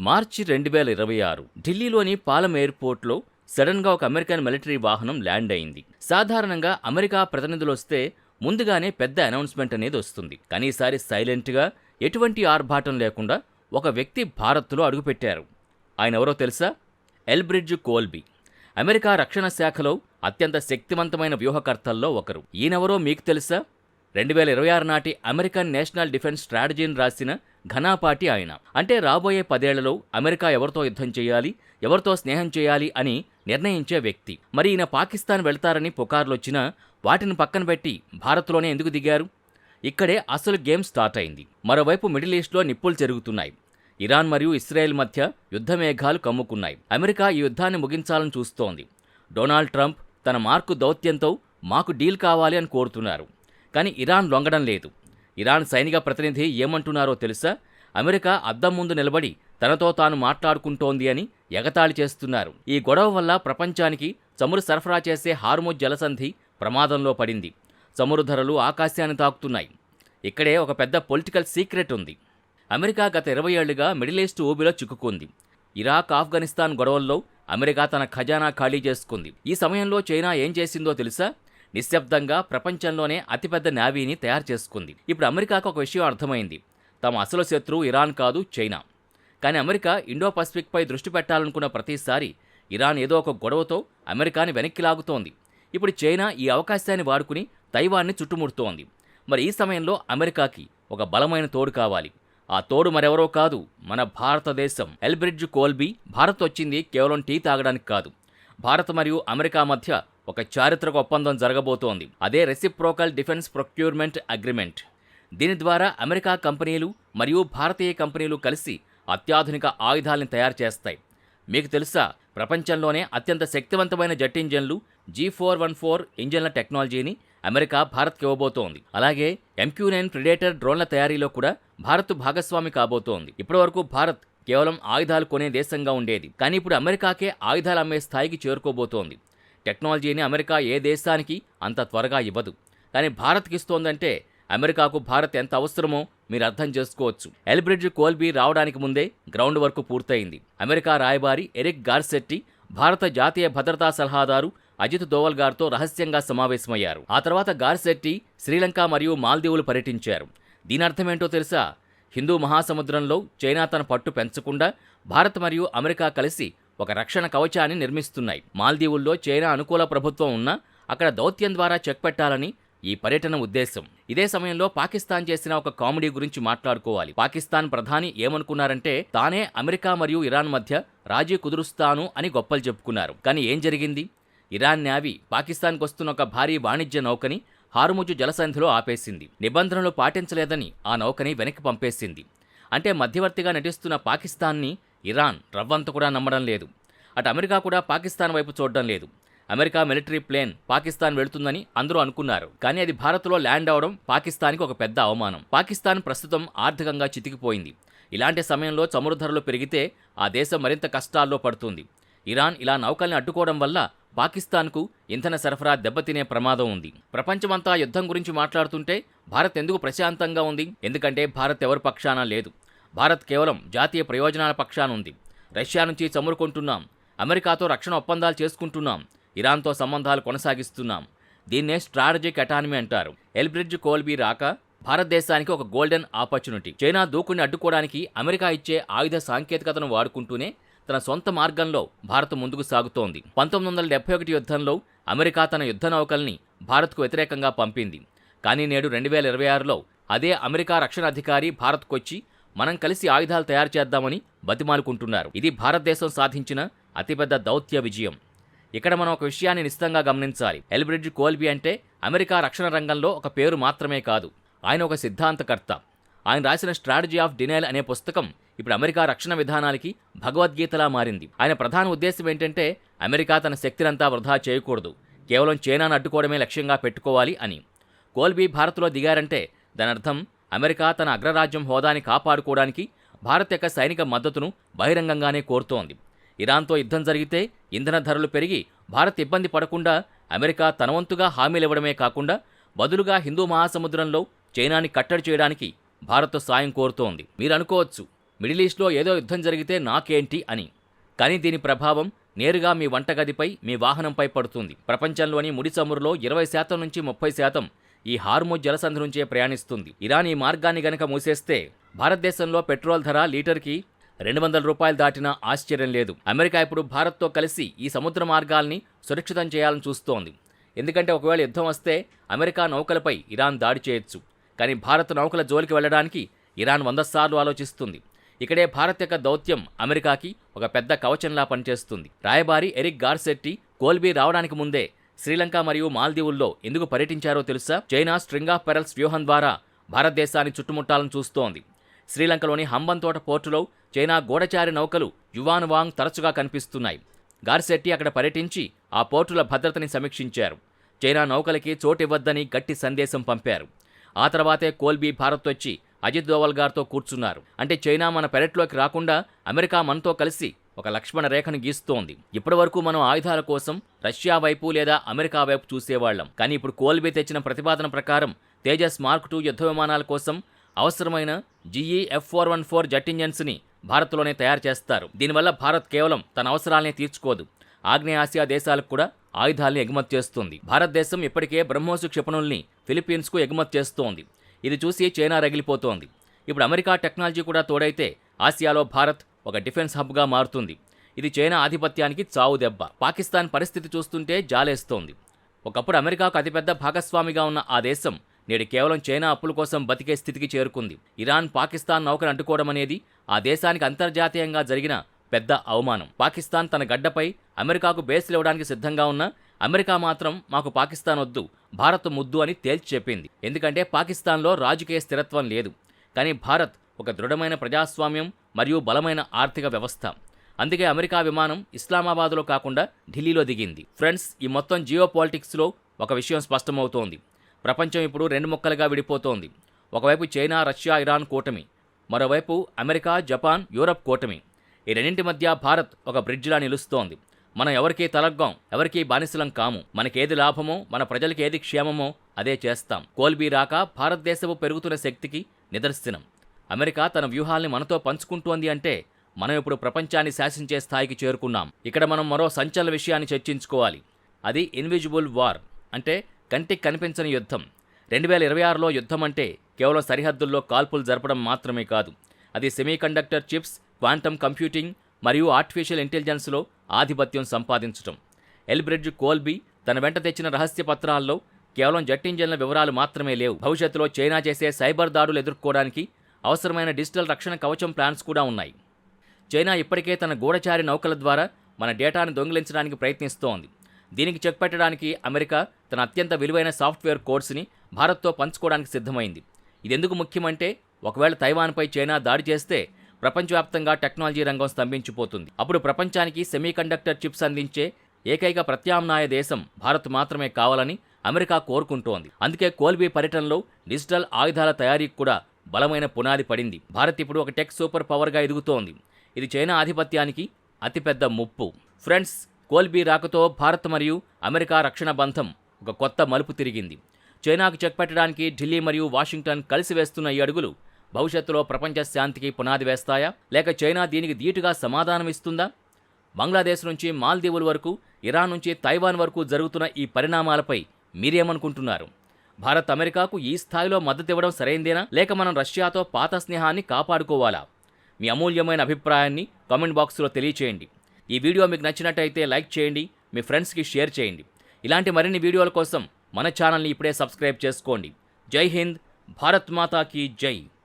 మార్చి 2026 ఢిల్లీలోని పాలమ్ ఎయిర్పోర్ట్లో సడన్గా ఒక అమెరికన్ మిలిటరీ వాహనం ల్యాండ్ అయింది. సాధారణంగా అమెరికా ప్రతినిధులు వస్తే ముందుగానే పెద్ద అనౌన్స్మెంట్ అనేది వస్తుంది. కానీ ఈసారి సైలెంట్గా ఎటువంటి ఆర్భాటం లేకుండా ఒక వ్యక్తి భారత్లో అడుగుపెట్టారు. ఆయన ఎవరో తెలుసా? ఎల్బ్రిడ్జ్ కోల్బీ. అమెరికా రక్షణ శాఖలో అత్యంత శక్తివంతమైన వ్యూహకర్తల్లో ఒకరు. ఈయనెవరో మీకు తెలుసా? 2026 నాటి అమెరికన్ నేషనల్ డిఫెన్స్ స్ట్రాటజీని రాసిన ఘనాపాటి ఆయన. అంటే రాబోయే 10 ఏళ్లలో అమెరికా ఎవరితో యుద్ధం చేయాలి, ఎవరితో స్నేహం చేయాలి అని నిర్ణయించే వ్యక్తి. మరి ఈయన పాకిస్తాన్ వెళ్తారని పుకార్లొచ్చినా వాటిని పక్కన పెట్టి భారత్లోనే ఎందుకు దిగారు? ఇక్కడే అసలు గేమ్ స్టార్ట్ అయింది. మరోవైపు మిడిల్ ఈస్ట్లో నిప్పులు చెరుగుతున్నాయి. ఇరాన్ మరియు ఇస్రాయెల్ మధ్య యుద్ధ మేఘాలు కమ్ముకున్నాయి. అమెరికా ఈ యుద్ధాన్ని ముగించాలని చూస్తోంది. డొనాల్డ్ ట్రంప్ తన మార్కు దౌత్యంతో మాకు డీల్ కావాలి అని కోరుతున్నారు. కానీ ఇరాన్ లొంగడం లేదు. ఇరాన్ సైనిక ప్రతినిధి ఏమంటున్నారో తెలుసా? అమెరికా అద్దం ముందు నిలబడి తనతో తాను మాట్లాడుకుంటోంది అని ఎగతాళి చేస్తున్నారు. ఈ గొడవ వల్ల ప్రపంచానికి చమురు సరఫరా చేసే హార్ముజ్ జలసంధి ప్రమాదంలో పడింది. చమురు ధరలు ఆకాశాన్ని తాకుతున్నాయి. ఇక్కడే ఒక పెద్ద పొలిటికల్ సీక్రెట్ ఉంది. అమెరికా గత 20 ఏళ్లుగా మిడిల్ ఈస్ట్ ఊబిలో చిక్కుకుంది. ఇరాక్, ఆఫ్ఘనిస్తాన్ గొడవల్లో అమెరికా తన ఖజానా ఖాళీ చేసుకుంది. ఈ సమయంలో చైనా ఏం చేసిందో తెలుసా? నిశ్శబ్దంగా ప్రపంచంలోనే అతిపెద్ద నేవీని తయారు చేసుకుంది. ఇప్పుడు అమెరికాకు ఒక విషయం అర్థమైంది. తమ అసలు శత్రువు ఇరాన్ కాదు, చైనా. కానీ అమెరికా ఇండో పసిఫిక్పై దృష్టి పెట్టాలనుకున్న ప్రతిసారి ఇరాన్ ఏదో ఒక గొడవతో అమెరికాని వెనక్కి లాగుతోంది. ఇప్పుడు చైనా ఈ అవకాశాన్ని వాడుకుని తైవాన్ని చుట్టుముడుతోంది. మరి ఈ సమయంలో అమెరికాకి ఒక బలమైన తోడు కావాలి. ఆ తోడు మరెవరో కాదు, మన భారతదేశం. ఎల్బ్రిడ్జ్ కోల్బీ భారత్ వచ్చింది కేవలం టీ తాగడానికి కాదు. భారత్ మరియు అమెరికా మధ్య ఒక చారిత్రక ఒప్పందం జరగబోతోంది. అదే రెసిప్రోకల్ డిఫెన్స్ ప్రొక్యూర్మెంట్ అగ్రిమెంట్. దీని ద్వారా అమెరికా కంపెనీలు మరియు భారతీయ కంపెనీలు కలిసి అత్యాధునిక ఆయుధాలను తయారు చేస్తాయి. మీకు తెలుసా, ప్రపంచంలోనే అత్యంత శక్తివంతమైన జెట్ ఇంజన్లు G414 ఇంజన్ల టెక్నాలజీని అమెరికా భారత్కి ఇవ్వబోతోంది. అలాగే MQ-9 ప్రిడేటర్ డ్రోన్ల తయారీలో కూడా భారత్ భాగస్వామి కాబోతోంది. ఇప్పటివరకు భారత్ కేవలం ఆయుధాలు కొనే దేశంగా ఉండేది. కానీ ఇప్పుడు అమెరికాకే ఆయుధాలు అమ్మే స్థాయికి చేరుకోబోతోంది. టెక్నాలజీని అమెరికా ఏ దేశానికి అంత త్వరగా ఇవ్వదు. కానీ భారత్కి ఇస్తోందంటే అమెరికాకు భారత్ ఎంత అవసరమో మీరు అర్థం చేసుకోవచ్చు. ఎల్బ్రిడ్జ్ కోల్బీ రావడానికి ముందే గ్రౌండ్ వర్క్ పూర్తయింది. అమెరికా రాయబారి ఎరిక్ గార్సెట్టి భారత జాతీయ భద్రతా సలహాదారు అజిత్ దోవల్ గారితో రహస్యంగా సమావేశమయ్యారు. ఆ తర్వాత గార్సెట్టి శ్రీలంక మరియు మాల్దీవులు పర్యటించారు. దీని అర్థమేంటో తెలుసా? హిందూ మహాసముద్రంలో చైనా తన పట్టు పెంచకుండా భారత్ మరియు అమెరికా కలిసి ఒక రక్షణ కవచాన్ని నిర్మిస్తున్నాయి. మాల్దీవుల్లో చైనా అనుకూల ప్రభుత్వం ఉన్నా అక్కడ దౌత్యం ద్వారా చెక్ పెట్టాలని ఈ పర్యటన ఉద్దేశం. ఇదే సమయంలో పాకిస్తాన్ చేసిన ఒక కామెడీ గురించి మాట్లాడుకోవాలి. పాకిస్తాన్ ప్రధాని ఏమనుకున్నారంటే తానే అమెరికా మరియు ఇరాన్ మధ్య రాజీ కుదురుస్తాను అని గొప్పలు చెప్పుకున్నారు. కానీ ఏం జరిగింది? ఇరాన్ నేవీ పాకిస్తాన్కు వస్తున్న ఒక భారీ వాణిజ్య నౌకని హార్ముజ్ జలసంధిలో ఆపేసింది. నిబంధనలు పాటించలేదని ఆ నౌకని వెనక్కి పంపేసింది. అంటే మధ్యవర్తిగా నటిస్తున్న పాకిస్తాన్ని ఇరాన్ రవ్వంత కూడా నమ్మడం లేదు. అటు అమెరికా కూడా పాకిస్తాన్ వైపు చూడడం లేదు. అమెరికా మిలిటరీ ప్లేన్ పాకిస్తాన్ వెళుతుందని అందరూ అనుకున్నారు. కానీ అది భారత్లో ల్యాండ్ అవడం పాకిస్తాన్కి ఒక పెద్ద అవమానం. పాకిస్తాన్ ప్రస్తుతం ఆర్థికంగా చితికిపోయింది. ఇలాంటి సమయంలో చమురు ధరలు పెరిగితే ఆ దేశం మరింత కష్టాల్లో పడుతుంది. ఇరాన్ ఇలా నౌకల్ని అడ్డుకోవడం వల్ల పాకిస్తాన్కు ఇంధన సరఫరా దెబ్బతినే ప్రమాదం ఉంది. ప్రపంచమంతా యుద్ధం గురించి మాట్లాడుతుంటే భారత్ ఎందుకు ప్రశాంతంగా ఉంది? ఎందుకంటే భారత్ ఎవరి పక్షాన లేదు. భారత్ కేవలం జాతీయ ప్రయోజనాల పక్షాన ఉంది. రష్యా నుంచి చమురు కొంటున్నాం, అమెరికాతో రక్షణ ఒప్పందాలు చేసుకుంటున్నాం, ఇరాన్తో సంబంధాలు కొనసాగిస్తున్నాం. దీన్నే స్ట్రాటజిక్ అటానమీ అంటారు. ఎల్బ్రిడ్జ్ కోల్బీ రాక భారతదేశానికి ఒక గోల్డెన్ ఆపర్చునిటీ. చైనా దూకుని అడ్డుకోవడానికి అమెరికా ఇచ్చే ఆయుధ సాంకేతికతను వాడుకుంటూనే తన సొంత మార్గంలో భారత్ ముందుకు సాగుతోంది. 1971 యుద్ధంలో అమెరికా తన యుద్ధ నౌకల్ని భారత్కు వ్యతిరేకంగా పంపింది. కానీ నేడు 2026లో అదే అమెరికా రక్షణ అధికారి భారత్కొచ్చి మనం కలిసి ఆయుధాలు తయారు చేద్దామని బతిమాలుకుంటున్నారు. ఇది భారతదేశం సాధించిన అతిపెద్ద దౌత్య విజయం. ఇక్కడ మనం ఒక విషయాన్ని నిశ్చితంగా గమనించాలి. ఎల్బ్రిడ్జ్ కోల్బీ అంటే అమెరికా రక్షణ రంగంలో ఒక పేరు మాత్రమే కాదు, ఆయన ఒక సిద్ధాంతకర్త. ఆయన రాసిన స్ట్రాటజీ ఆఫ్ డినైల్ అనే పుస్తకం ఇప్పుడు అమెరికా రక్షణ విధానానికి భగవద్గీతలా మారింది. ఆయన ప్రధాన ఉద్దేశం ఏంటంటే అమెరికా తన శక్తినంతా వృధా చేయకూడదు, కేవలం చైనాను అడ్డుకోవడమే లక్ష్యంగా పెట్టుకోవాలి అని. కోల్బీ భారత్లో దిగారంటే దాని అర్థం అమెరికా తన అగ్రరాజ్యం హోదాని కాపాడుకోవడానికి భారత్ యొక్క సైనిక మద్దతును బహిరంగంగానే కోరుతోంది. ఇరాన్తో యుద్ధం జరిగితే ఇంధన ధరలు పెరిగి భారత్ ఇబ్బంది పడకుండా అమెరికా తనవంతుగా హామీలివ్వడమే కాకుండా బదులుగా హిందూ మహాసముద్రంలో చైనాని కట్టడి చేయడానికి భారత్ సాయం కోరుతోంది. మీరు అనుకోవచ్చు, మిడిల్ ఈస్ట్లో ఏదో యుద్ధం జరిగితే నాకేంటి అని. కానీ దీని ప్రభావం నేరుగా మీ వంటగదిపై, మీ వాహనంపై పడుతుంది. ప్రపంచంలోని ముడి చమురులో 20% నుంచి 30% ఈ హార్ముజ్ జలసంధి నుంచే ప్రయాణిస్తుంది. ఇరాన్ ఈ మార్గాన్ని గనక మూసేస్తే భారతదేశంలో పెట్రోల్ ధర లీటర్కి $200 దాటినా ఆశ్చర్యం లేదు. అమెరికా ఇప్పుడు భారత్తో కలిసి ఈ సముద్ర మార్గాల్ని సురక్షితం చేయాలని చూస్తోంది. ఎందుకంటే ఒకవేళ యుద్ధం వస్తే అమెరికా నౌకలపై ఇరాన్ దాడి చేయొచ్చు. కానీ భారత్ నౌకల జోలికి వెళ్లడానికి ఇరాన్ 100 సార్లు ఆలోచిస్తుంది. ఇక్కడే భారత్ యొక్క దౌత్యం అమెరికాకి ఒక పెద్ద కవచంలా పనిచేస్తుంది. రాయబారి ఎరిక్ గార్సెట్టి కోల్బీ రావడానికి ముందే శ్రీలంక మరియు మాల్దీవుల్లో ఎందుకు పర్యటించారో తెలుసా? చైనా స్ట్రింగ్ ఆఫ్ పెరల్స్ వ్యూహం ద్వారా భారతదేశాన్ని చుట్టుముట్టాలని చూస్తోంది. శ్రీలంకలోని హంబంతోట పోర్టులో చైనా గూఢచారి నౌకలు యువాన్ వాంగ్ తరచుగా కనిపిస్తున్నాయి. గార్సెట్టి అక్కడ పర్యటించి ఆ పోర్టుల భద్రతని సమీక్షించారు. చైనా నౌకలకి చోటివ్వద్దని గట్టి సందేశం పంపారు. ఆ తర్వాతే కోల్బీ భారత్ వచ్చి అజిత్ దోవల్ గారితో కూర్చున్నారు. అంటే చైనా మన పెరట్లోకి రాకుండా అమెరికా మనతో కలిసి ఒక లక్ష్మణ రేఖను గీస్తోంది. ఇప్పటివరకు మనం ఆయుధాల కోసం రష్యా వైపు లేదా అమెరికా వైపు చూసేవాళ్లం. కానీ ఇప్పుడు కోల్బీ తెచ్చిన ప్రతిపాదన ప్రకారం తేజస్ మార్క్ 2 యుద్ధ విమానాల కోసం అవసరమైన GE F414 జెట్ ఇంజన్స్ని భారత్లోనే తయారు చేస్తారు. దీనివల్ల భారత్ కేవలం తన అవసరాలనే తీర్చుకోదు, ఆగ్నేయాసియా దేశాలకు కూడా ఆయుధాల్ని ఎగుమతి చేస్తుంది. భారతదేశం ఇప్పటికే బ్రహ్మోస్ క్షిపణుల్ని ఫిలిప్పీన్స్కు ఎగుమతి చేస్తోంది. ఇది చూసి చైనా రగిలిపోతోంది. ఇప్పుడు అమెరికా టెక్నాలజీ కూడా తోడైతే ఆసియాలో భారత్ ఒక డిఫెన్స్ హబ్గా మారుతుంది. ఇది చైనా ఆధిపత్యానికి చావు దెబ్బ. పాకిస్తాన్ పరిస్థితి చూస్తుంటే జాలేస్తోంది. ఒకప్పుడు అమెరికాకు అతిపెద్ద భాగస్వామిగా ఉన్న ఆ దేశం నేడు కేవలం చైనా అప్పుల కోసం బతికే స్థితికి చేరుకుంది. ఇరాన్ పాకిస్తాన్ నౌకను అడ్డుకోవడం అనేది ఆ దేశానికి అంతర్జాతీయంగా జరిగిన పెద్ద అవమానం. పాకిస్తాన్ తన గడ్డపై అమెరికాకు బేస్లు ఇవ్వడానికి సిద్ధంగా ఉన్నా అమెరికా మాత్రం మాకు పాకిస్తాన్ వద్దు, భారత్ ముద్దు అని తేల్చి చెప్పింది. ఎందుకంటే పాకిస్తాన్లో రాజకీయ స్థిరత్వం లేదు. కానీ భారత్ ఒక దృఢమైన ప్రజాస్వామ్యం మరియు బలమైన ఆర్థిక వ్యవస్థ. అందుకే అమెరికా విమానం ఇస్లామాబాద్లో కాకుండా ఢిల్లీలో దిగింది. ఫ్రెండ్స్, ఈ మొత్తం జియో పాలిటిక్స్లో ఒక విషయం స్పష్టమవుతోంది. ప్రపంచం ఇప్పుడు 2 ముక్కలుగా విడిపోతోంది. ఒకవైపు చైనా, రష్యా, ఇరాన్ కూటమి, మరోవైపు అమెరికా, జపాన్, యూరప్ కూటమి. ఈ రెండింటి మధ్య భారత్ ఒక బ్రిడ్జిలా నిలుస్తోంది. మనం ఎవరికీ తలగ్గాం, ఎవరికీ బానిసలం కాము. మనకేది లాభమో, మన ప్రజలకి ఏది క్షేమమో అదే చేస్తాం. కోల్బీ రాక భారతదేశపు పెరుగుతున్న శక్తికి నిదర్శనం. అమెరికా తన వ్యూహాల్ని మనతో పంచుకుంటోంది అంటే మనం ఇప్పుడు ప్రపంచాన్ని శాసించే స్థాయికి చేరుకున్నాం. ఇక్కడ మనం మరో సంచలన విషయాన్ని చర్చించుకోవాలి. అది ఇన్విజిబుల్ వార్, అంటే కంటికి కనిపించని యుద్ధం. 2026లో యుద్ధం అంటే కేవలం సరిహద్దుల్లో కాల్పులు జరపడం మాత్రమే కాదు. అది సెమీకండక్టర్ చిప్స్, క్వాంటమ్ కంప్యూటింగ్ మరియు ఆర్టిఫిషియల్ ఇంటెలిజెన్స్లో ఆధిపత్యం సంపాదించటం. ఎల్బ్రిడ్జ్ కోల్బీ తన వెంట తెచ్చిన రహస్య పత్రాల్లో కేవలం జెట్ ఇంజన్ల వివరాలు మాత్రమే లేవు. భవిష్యత్తులో చైనా చేసే సైబర్ దాడులు ఎదుర్కోవడానికి అవసరమైన డిజిటల్ రక్షణ కవచం ప్లాన్స్ కూడా ఉన్నాయి. చైనా ఇప్పటికే తన గూఢచారి నౌకల ద్వారా మన డేటాను దొంగిలించడానికి ప్రయత్నిస్తోంది. దీనికి చెక్ పెట్టడానికి అమెరికా తన అత్యంత విలువైన సాఫ్ట్వేర్ కోడ్స్ని భారత్తో పంచుకోవడానికి సిద్ధమైంది. ఇది ఎందుకు ముఖ్యమంటే ఒకవేళ తైవాన్పై చైనా దాడి చేస్తే ప్రపంచవ్యాప్తంగా టెక్నాలజీ రంగం స్తంభించిపోతుంది. అప్పుడు ప్రపంచానికి సెమీకండక్టర్ చిప్స్ అందించే ఏకైక ప్రత్యామ్నాయ దేశం భారత్ మాత్రమే కావాలని అమెరికా కోరుకుంటోంది. అందుకే కోల్బీ పర్యటనలో డిజిటల్ ఆయుధాల తయారీకి కూడా బలమైన పునాది పడింది. భారత్ ఇప్పుడు ఒక టెక్ సూపర్ పవర్గా ఎదుగుతోంది. ఇది చైనా ఆధిపత్యానికి అతిపెద్ద ముప్పు. ఫ్రెండ్స్, కోల్బీ రాకతో భారత్ మరియు అమెరికా రక్షణ బంధం ఒక కొత్త మలుపు తిరిగింది. చైనాకు చెక్ పెట్టడానికి ఢిల్లీ మరియు వాషింగ్టన్ కలిసి వేస్తున్న ఈ అడుగులు భవిష్యత్తులో ప్రపంచ శాంతికి పునాది వేస్తాయా, లేక చైనా దీనికి ధీటుగా సమాధానం ఇస్తుందా? బంగ్లాదేశ్ నుంచి మాల్దీవుల వరకు, ఇరాన్ నుంచి తైవాన్ వరకు జరుగుతున్న ఈ పరిణామాలపై మీరేమనుకుంటున్నారు? భారత్ అమెరికాకు ఈ స్థాయిలో మద్దతు ఇవ్వడం సరైందేనా, లేక మనం రష్యాతో పాత స్నేహాన్ని కాపాడుకోవాలా? మీ అమూల్యమైన అభిప్రాయాన్ని కామెంట్ బాక్స్లో తెలియచేయండి. ఈ వీడియో మీకు నచ్చినట్టయితే లైక్ చేయండి, మీ ఫ్రెండ్స్కి షేర్ చేయండి. ఇలాంటి మరిన్ని వీడియోల కోసం మన ఛానల్ని ఇప్పుడే సబ్స్క్రైబ్ చేసుకోండి. జై హింద్, భారత్ మాతా కీ జై.